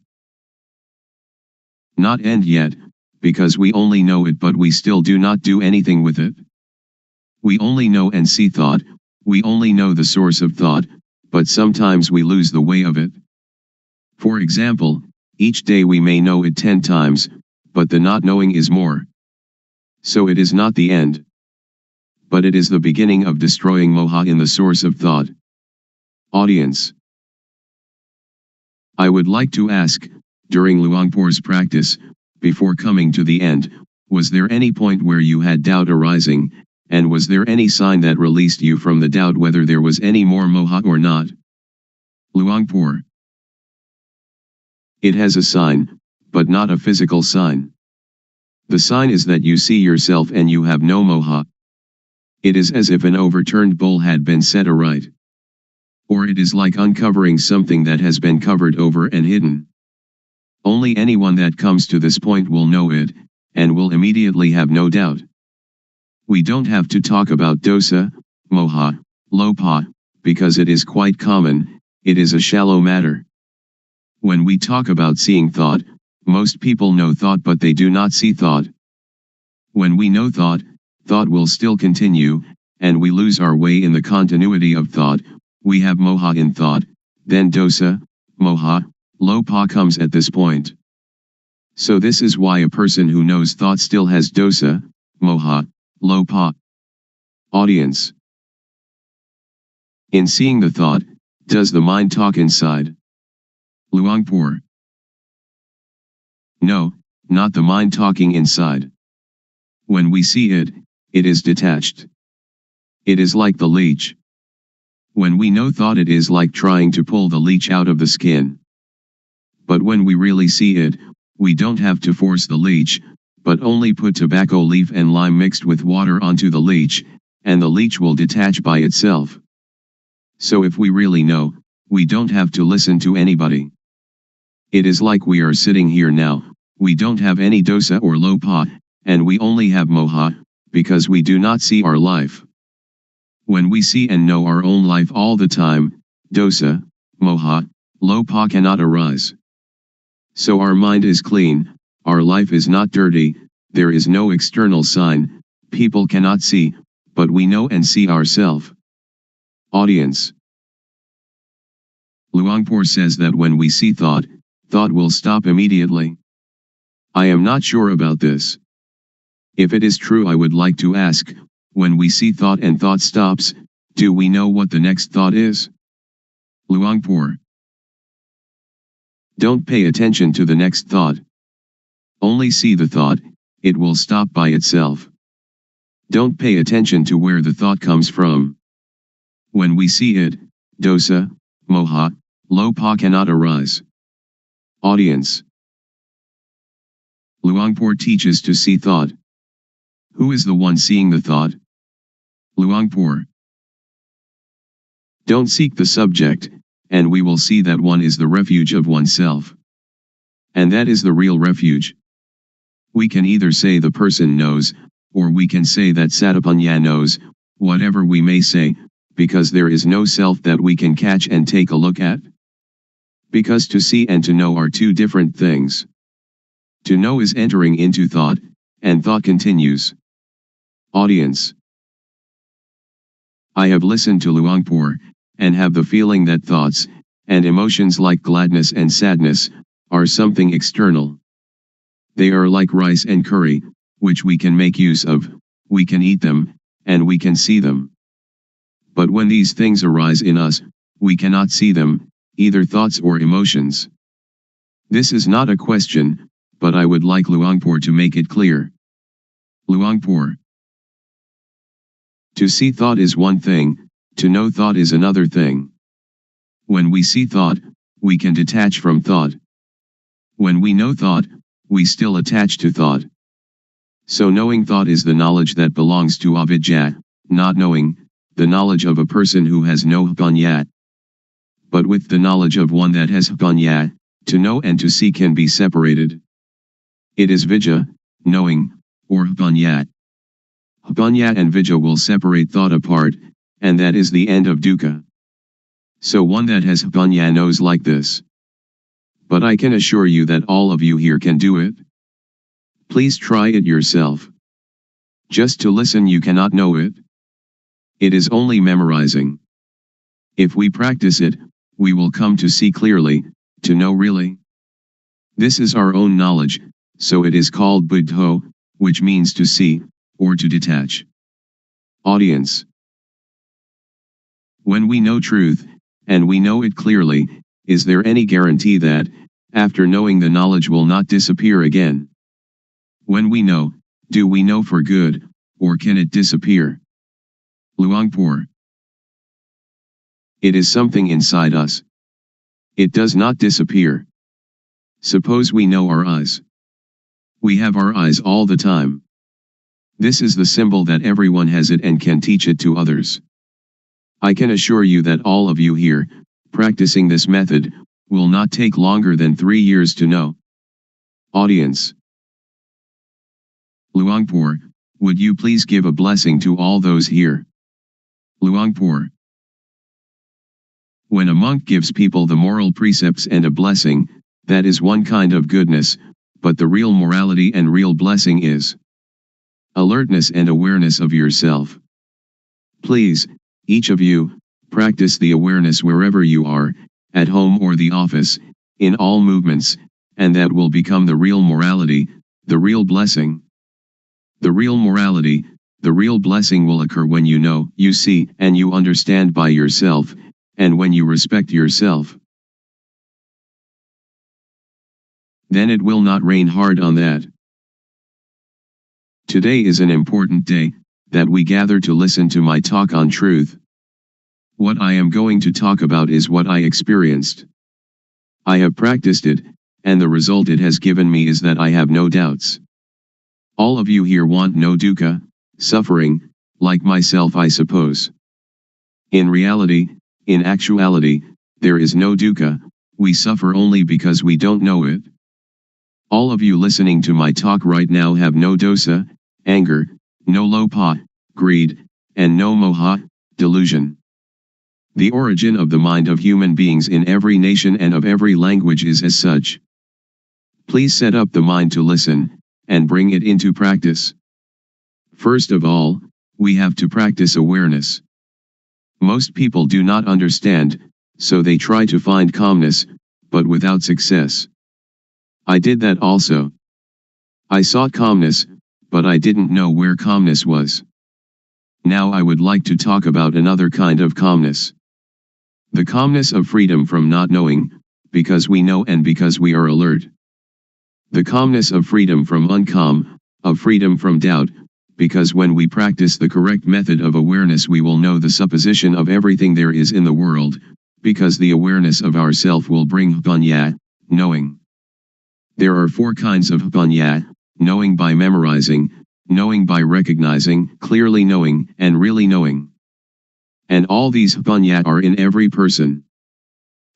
Not end yet, because we only know it but we still do not do anything with it. We only know and see thought, we only know the source of thought, but sometimes we lose the way of it. For example, each day we may know it 10 times, but the not knowing is more. So it is not the end. But it is the beginning of destroying moha in the source of thought. Audience. I would like to ask, during Luangpor's practice, before coming to the end, was there any point where you had doubt arising, and was there any sign that released you from the doubt whether there was any more moha or not? Luangpor. It has a sign, but not a physical sign. The sign is that you see yourself and you have no moha. It is as if an overturned bowl had been set aright. Or it is like uncovering something that has been covered over and hidden. Only anyone that comes to this point will know it, and will immediately have no doubt. We don't have to talk about dosa, moha, lopa, because it is quite common, it is a shallow matter. When we talk about seeing thought, most people know thought but they do not see thought. When we know thought, thought will still continue, and we lose our way in the continuity of thought. We have moha in thought, then dosa, moha, lopa comes at this point. So this is why a person who knows thought still has dosa, moha, lopa. Audience. In seeing the thought, does the mind talk inside? Luangpor. No, not the mind talking inside. When we see it, it is detached. It is like the leech. When we know thought, it is like trying to pull the leech out of the skin. But when we really see it, we don't have to force the leech, but only put tobacco leaf and lime mixed with water onto the leech, and the leech will detach by itself. So if we really know, we don't have to listen to anybody. It is like we are sitting here now, we don't have any dosa or lopa, and we only have moha, because we do not see our life. When we see and know our own life all the time, dosa, moha, lopa cannot arise. So our mind is clean, our life is not dirty, there is no external sign, people cannot see, but we know and see ourselves. Audience. Luangpor says that when we see thought, thought will stop immediately. I am not sure about this. If it is true, I would like to ask, when we see thought and thought stops, do we know what the next thought is? Luangpor. Don't pay attention to the next thought. Only see the thought, it will stop by itself. Don't pay attention to where the thought comes from. When we see it, dosa, moha, lopa cannot arise. Audience. Luangpor teaches to see thought. Who is the one seeing the thought? Luangpor. Don't seek the subject, and we will see that one is the refuge of oneself. And that is the real refuge. We can either say the person knows, or we can say that Satapanya knows, whatever we may say, because there is no self that we can catch and take a look at. Because to see and to know are two different things. To know is entering into thought, and thought continues. Audience. I have listened to Luangpor, and have the feeling that thoughts, and emotions like gladness and sadness, are something external. They are like rice and curry, which we can make use of, we can eat them, and we can see them. But when these things arise in us, we cannot see them, either thoughts or emotions. This is not a question, but I would like Luangpor to make it clear. Luangpor. To see thought is one thing, to know thought is another thing. When we see thought, we can detach from thought. When we know thought, we still attach to thought. So knowing thought is the knowledge that belongs to avidya, not knowing, the knowledge of a person who has no panya. But with the knowledge of one that has panya, to know and to see can be separated. It is vidya, knowing, or panya. Panya and vidya will separate thought apart, and that is the end of dukkha. So one that has panya knows like this. But I can assure you that all of you here can do it. Please try it yourself. Just to listen you cannot know it. It is only memorizing. If we practice it, we will come to see clearly, to know really. This is our own knowledge, so it is called buddho, which means to see, or to detach. Audience. When we know truth, and we know it clearly, is there any guarantee that, after knowing the knowledge will not disappear again? When we know, do we know for good, or can it disappear? Luangpor. It is something inside us. It does not disappear. Suppose we know our eyes. We have our eyes all the time. This is the symbol that everyone has it and can teach it to others. I can assure you that all of you here, practicing this method, will not take longer than 3 years to know. Audience. Luangpor, would you please give a blessing to all those here? Luangpor. When a monk gives people the moral precepts and a blessing, that is one kind of goodness, but the real morality and real blessing is alertness and awareness of yourself. Please, each of you, practice the awareness wherever you are, at home or the office, in all movements, and that will become the real morality, the real blessing. The real morality, the real blessing will occur when you know, you see, and you understand by yourself, and when you respect yourself. Then it will not rain hard on that. Today is an important day, that we gather to listen to my talk on truth. What I am going to talk about is what I experienced. I have practiced it, and the result it has given me is that I have no doubts. All of you here want no dukkha, suffering, like myself I suppose. In reality, in actuality, there is no dukkha, we suffer only because we don't know it. All of you listening to my talk right now have no dosa, anger, no lopha, greed, and no moha, delusion. The origin of the mind of human beings in every nation and of every language is as such. Please set up the mind to listen, and bring it into practice. First of all, we have to practice awareness. Most people do not understand, so they try to find calmness, but without success. I did that also. I sought calmness, but I didn't know where calmness was. Now I would like to talk about another kind of calmness. The calmness of freedom from not knowing, because we know and because we are alert. The calmness of freedom from uncalm, of freedom from doubt, because when we practice the correct method of awareness we will know the supposition of everything there is in the world, because the awareness of ourself will bring panya, knowing. There are 4 kinds of panya, knowing by memorizing, knowing by recognizing, clearly knowing, and really knowing. And all these panya are in every person.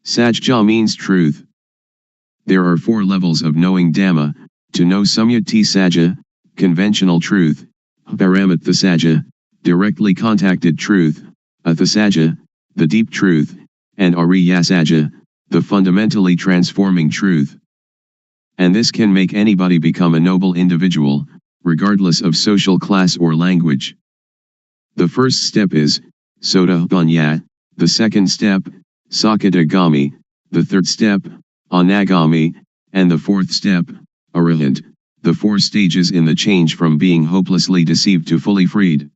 Sajja means truth. There are 4 levels of knowing Dhamma: to know Samyati Sajja, conventional truth; Paramatha Sajja, directly contacted truth; Atha Sajja, the deep truth; and Ariya Sajja, the fundamentally transforming truth. And this can make anybody become a noble individual, regardless of social class or language. The first step is Sotapanya, the second step, Sakadagami, the third step, Anagami, and the fourth step, Arahant, the 4 stages in the change from being hopelessly deceived to fully freed.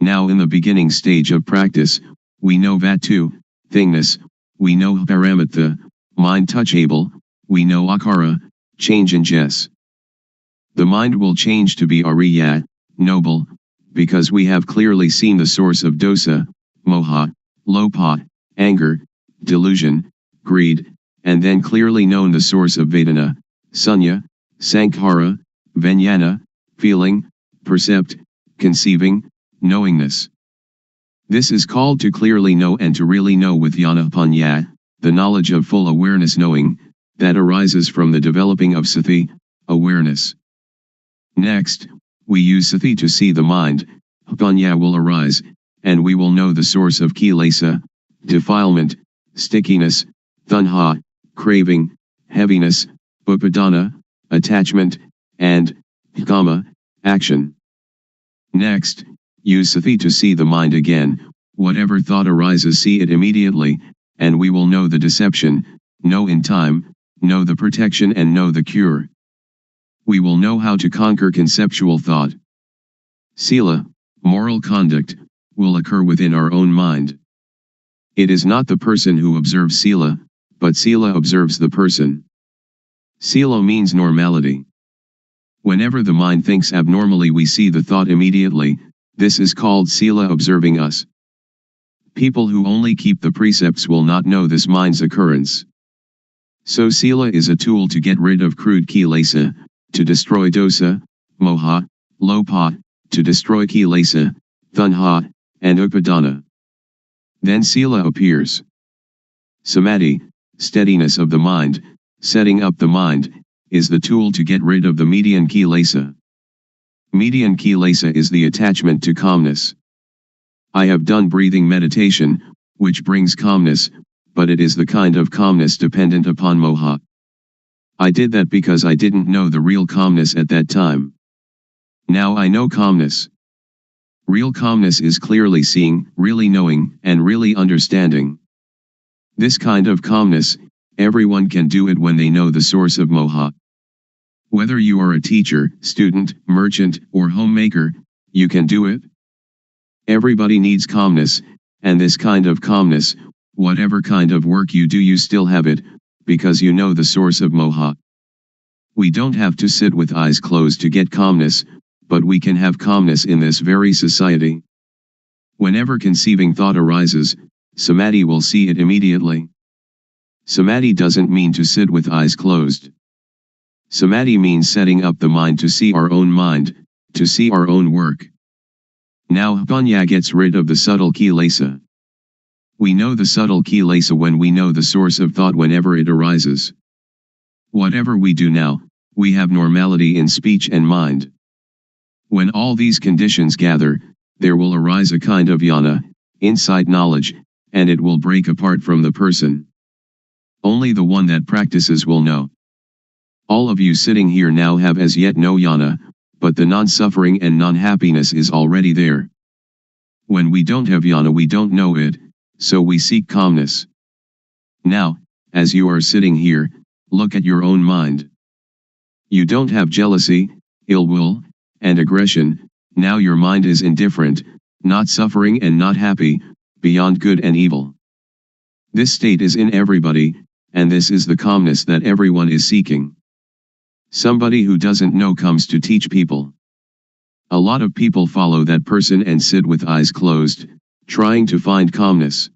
Now in the beginning stage of practice, we know Vatu, thingness, we know Paramatha, mind touchable, we know Akara, change in Jess. The mind will change to be Ariya, noble, because we have clearly seen the source of dosa, moha, lopha, anger, delusion, greed, and then clearly known the source of Vedana, sunya, sankhara, vijnana, feeling, percept, conceiving, knowingness. This is called to clearly know and to really know with jnana-panya, the knowledge of full awareness knowing, that arises from the developing of sati, awareness. Next, we use sati to see the mind, panya will arise, and we will know the source of kilesa, defilement, stickiness, tanha, craving, heaviness, upadana, attachment, and kama, action. Next, use sati to see the mind again, whatever thought arises see it immediately, and we will know the deception, know in time, know the protection and know the cure. We will know how to conquer conceptual thought. Sila, moral conduct, will occur within our own mind. It is not the person who observes Sila, but Sila observes the person. Sila means normality. Whenever the mind thinks abnormally we see the thought immediately, this is called Sila observing us. People who only keep the precepts will not know this mind's occurrence. So Sila is a tool to get rid of crude kilesa, to destroy dosa, moha, lopa, to destroy kilesa, tanha, and upadana. Then sila appears. Samadhi, steadiness of the mind, setting up the mind, is the tool to get rid of the median kilesa. Median kilesa is the attachment to calmness. I have done breathing meditation, which brings calmness, but it is the kind of calmness dependent upon moha. I did that because I didn't know the real calmness at that time. Now I know calmness. Real calmness is clearly seeing, really knowing, and really understanding. This kind of calmness, everyone can do it when they know the source of moha. Whether you are a teacher, student, merchant, or homemaker, you can do it. Everybody needs calmness, and this kind of calmness, whatever kind of work you do, you still have it, because you know the source of moha. We don't have to sit with eyes closed to get calmness, but we can have calmness in this very society. Whenever conceiving thought arises, samadhi will see it immediately. Samadhi doesn't mean to sit with eyes closed. Samadhi means setting up the mind to see our own mind, to see our own work. Now panya gets rid of the subtle kilesa. We know the subtle kilesa when we know the source of thought whenever it arises. Whatever we do now, we have normality in speech and mind. When all these conditions gather, there will arise a kind of jnana, insight knowledge, and it will break apart from the person. Only the one that practices will know. All of you sitting here now have as yet no jnana, but the non-suffering and non-happiness is already there. When we don't have jnana, we don't know it, so we seek calmness. Now, as you are sitting here, look at your own mind. You don't have jealousy, ill will, and aggression. Now your mind is indifferent, not suffering and not happy, beyond good and evil. This state is in everybody, and this is the calmness that everyone is seeking. Somebody who doesn't know comes to teach people. A lot of people follow that person and sit with eyes closed, trying to find calmness.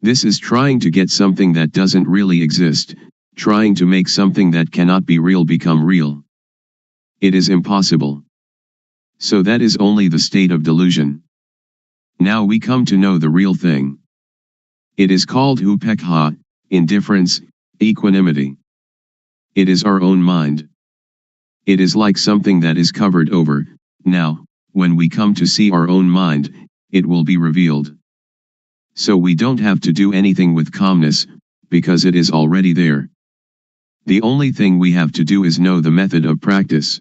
This is trying to get something that doesn't really exist, trying to make something that cannot be real become real. It is impossible. So that is only the state of delusion. Now we come to know the real thing. It is called upekha, indifference, equanimity. It is our own mind. It is like something that is covered over. Now, when we come to see our own mind, it will be revealed. So we don't have to do anything with calmness, because it is already there. The only thing we have to do is know the method of practice.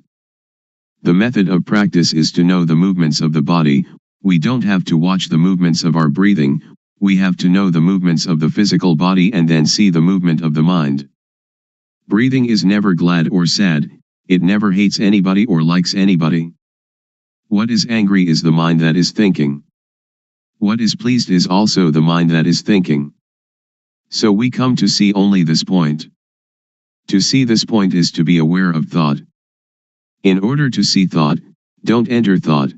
The method of practice is to know the movements of the body. We don't have to watch the movements of our breathing, we have to know the movements of the physical body and then see the movement of the mind. Breathing is never glad or sad, it never hates anybody or likes anybody. What is angry is the mind that is thinking. What is pleased is also the mind that is thinking. So we come to see only this point. To see this point is to be aware of thought. In order to see thought, don't enter thought.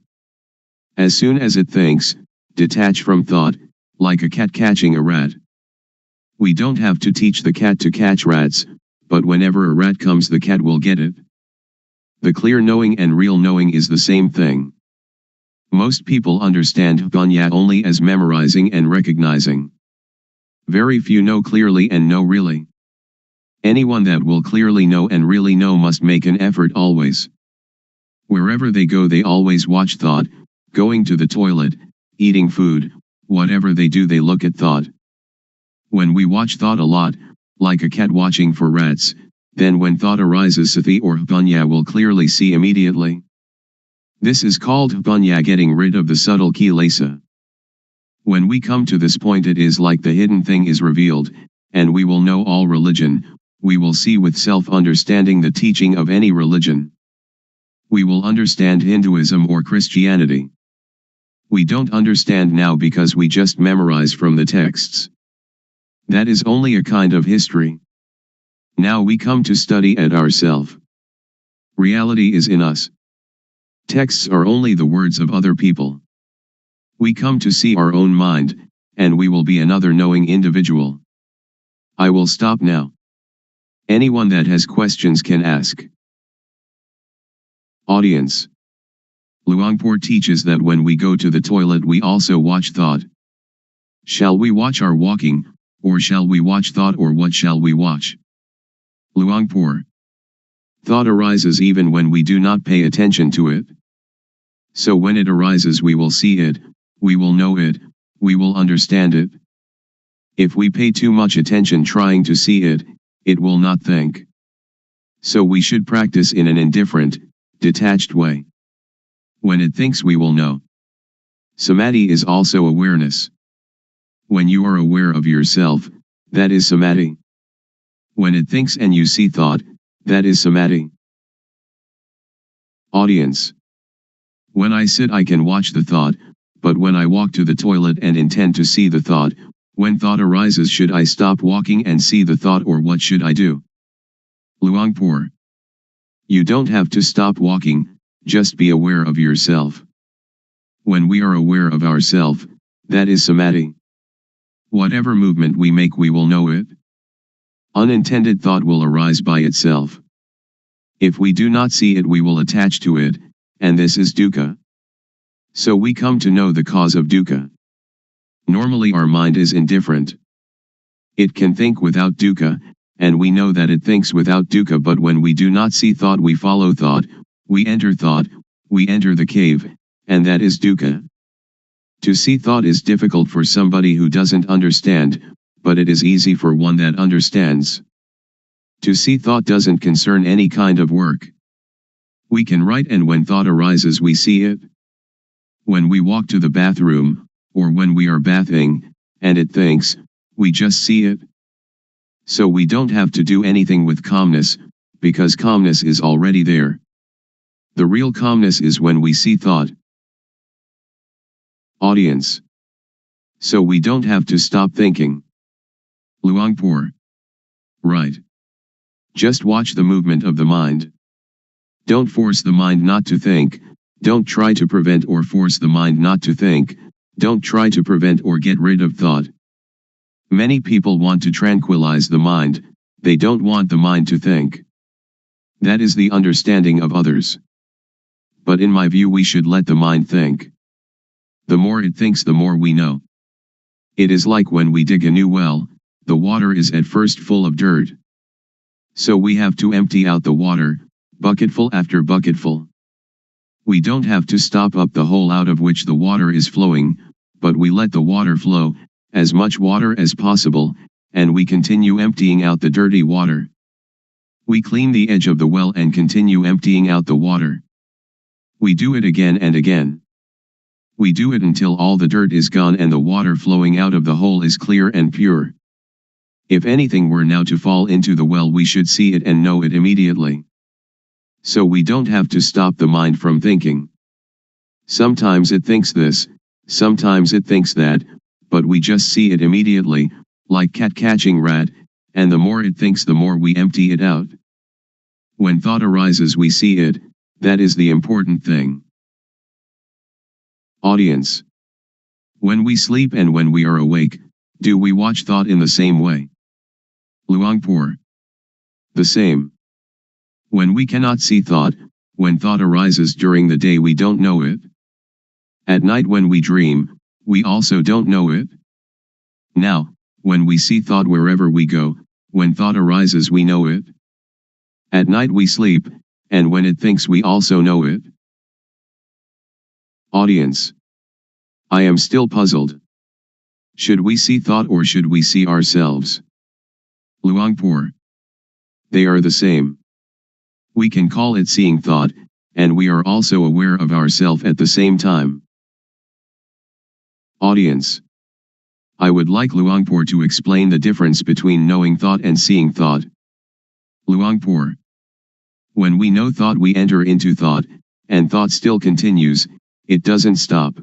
As soon as it thinks, detach from thought, like a cat catching a rat. We don't have to teach the cat to catch rats, but whenever a rat comes the cat will get it. The clear knowing and real knowing is the same thing. Most people understand panya only as memorizing and recognizing. Very few know clearly and know really. Anyone that will clearly know and really know must make an effort always. Wherever they go they always watch thought, going to the toilet, eating food, whatever they do they look at thought. When we watch thought a lot, like a cat watching for rats, then when thought arises sati or panya will clearly see immediately. This is called panya, getting rid of the subtle kilesa. When we come to this point it is like the hidden thing is revealed, and we will know all religion, we will see with self-understanding the teaching of any religion. We will understand Hinduism or Christianity. We don't understand now because we just memorize from the texts. That is only a kind of history. Now we come to study at ourself. Reality is in us. Texts are only the words of other people. We come to see our own mind, and we will be another knowing individual. I will stop now. Anyone that has questions can ask. Audience. Luangpor teaches that when we go to the toilet we also watch thought. Shall we watch our walking, or shall we watch thought, or what shall we watch? Luangpor. Thought arises even when we do not pay attention to it. So when it arises we will see it, we will know it, we will understand it. If we pay too much attention trying to see it, it will not think. So we should practice in an indifferent, detached way. When it thinks we will know. Samadhi is also awareness. When you are aware of yourself, that is samadhi. When it thinks and you see thought, that is samadhi. Audience. When I sit I can watch the thought, but when I walk to the toilet and intend to see the thought, when thought arises should I stop walking and see the thought, or what should I do? Luangpor. You don't have to stop walking, just be aware of yourself. When we are aware of ourself, that is samadhi. Whatever movement we make we will know it. Unintended thought will arise by itself. If we do not see it we will attach to it, and this is dukkha. So we come to know the cause of dukkha. Normally our mind is indifferent. It can think without dukkha, and we know that it thinks without dukkha, but when we do not see thought we follow thought, we enter the cave, and that is dukkha. To see thought is difficult for somebody who doesn't understand, but it is easy for one that understands. To see thought doesn't concern any kind of work. We can write, and when thought arises we see it. When we walk to the bathroom, or when we are bathing, and it thinks, we just see it. So we don't have to do anything with calmness, because calmness is already there. The real calmness is when we see thought. Audience. So we don't have to stop thinking. Luangpor. Right. Just watch the movement of the mind. Don't force the mind not to think, don't try to prevent or force the mind not to think, don't try to prevent or get rid of thought. Many people want to tranquilize the mind, they don't want the mind to think. That is the understanding of others. But in my view we should let the mind think. The more it thinks the more we know. It is like when we dig a new well, the water is at first full of dirt. So we have to empty out the water, bucketful after bucketful. We don't have to stop up the hole out of which the water is flowing, but we let the water flow, as much water as possible, and we continue emptying out the dirty water. We clean the edge of the well and continue emptying out the water. We do it again and again. We do it until all the dirt is gone and the water flowing out of the hole is clear and pure. If anything were now to fall into the well we should see it and know it immediately. So we don't have to stop the mind from thinking. Sometimes it thinks this, sometimes it thinks that, but we just see it immediately, like cat catching rat, and the more it thinks the more we empty it out. When thought arises we see it, that is the important thing. Audience. When we sleep and when we are awake, do we watch thought in the same way? Luangpor. The same. When we cannot see thought, when thought arises during the day we don't know it. At night when we dream, we also don't know it. Now, when we see thought wherever we go, when thought arises we know it. At night we sleep, and when it thinks we also know it. Audience. I am still puzzled. Should we see thought or should we see ourselves? Luangpor. They are the same. We can call it seeing thought, and we are also aware of ourself at the same time. Audience. I would like Luangpor to explain the difference between knowing thought and seeing thought. Luangpor. When we know thought we enter into thought, and thought still continues, it doesn't stop.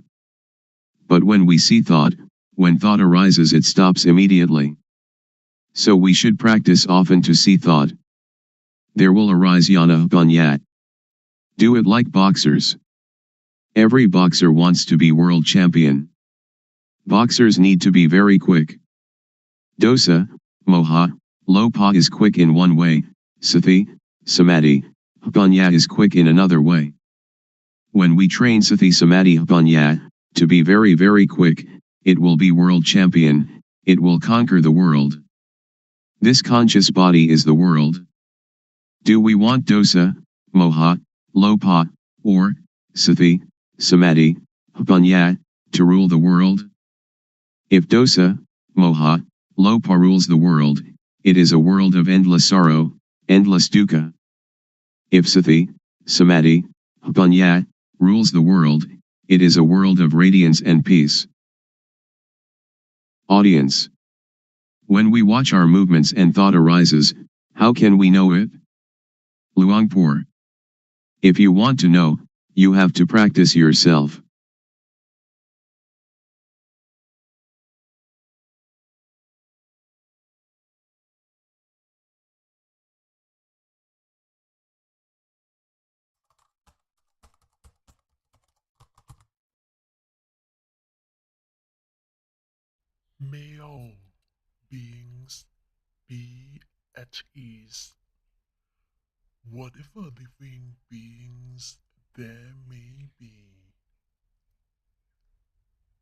But when we see thought, when thought arises it stops immediately. So we should practice often to see thought. There will arise yana banyat. Do it like boxers. Every boxer wants to be world champion. Boxers need to be very quick. Dosa, moha, lopa is quick in one way, sati, samadhi, Panya is quick in another way. When we train Sati Samadhi Panya to be very very quick, it will be world champion, it will conquer the world. This conscious body is the world. Do we want dosa, moha, lopa, or Sati, Samadhi, Panya to rule the world? If dosa, moha, lopa rules the world, it is a world of endless sorrow, endless dukkha. If Sati, Samadhi, Panya rules the world, it is a world of radiance and peace. Audience. When we watch our movements and thought arises, how can we know it? Luangpor. If you want to know, you have to practice yourself. May all beings be at ease, whatever living beings there may be,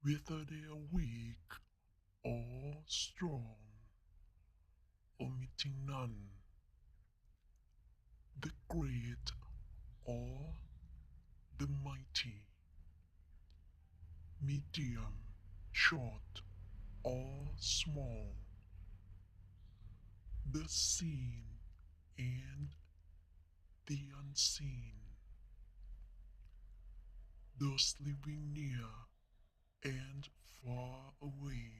whether they are weak or strong, omitting none, the great or the mighty, medium, short or small, the seen and the unseen, those living near and far away,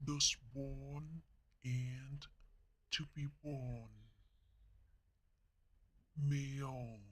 those born and to be born, may all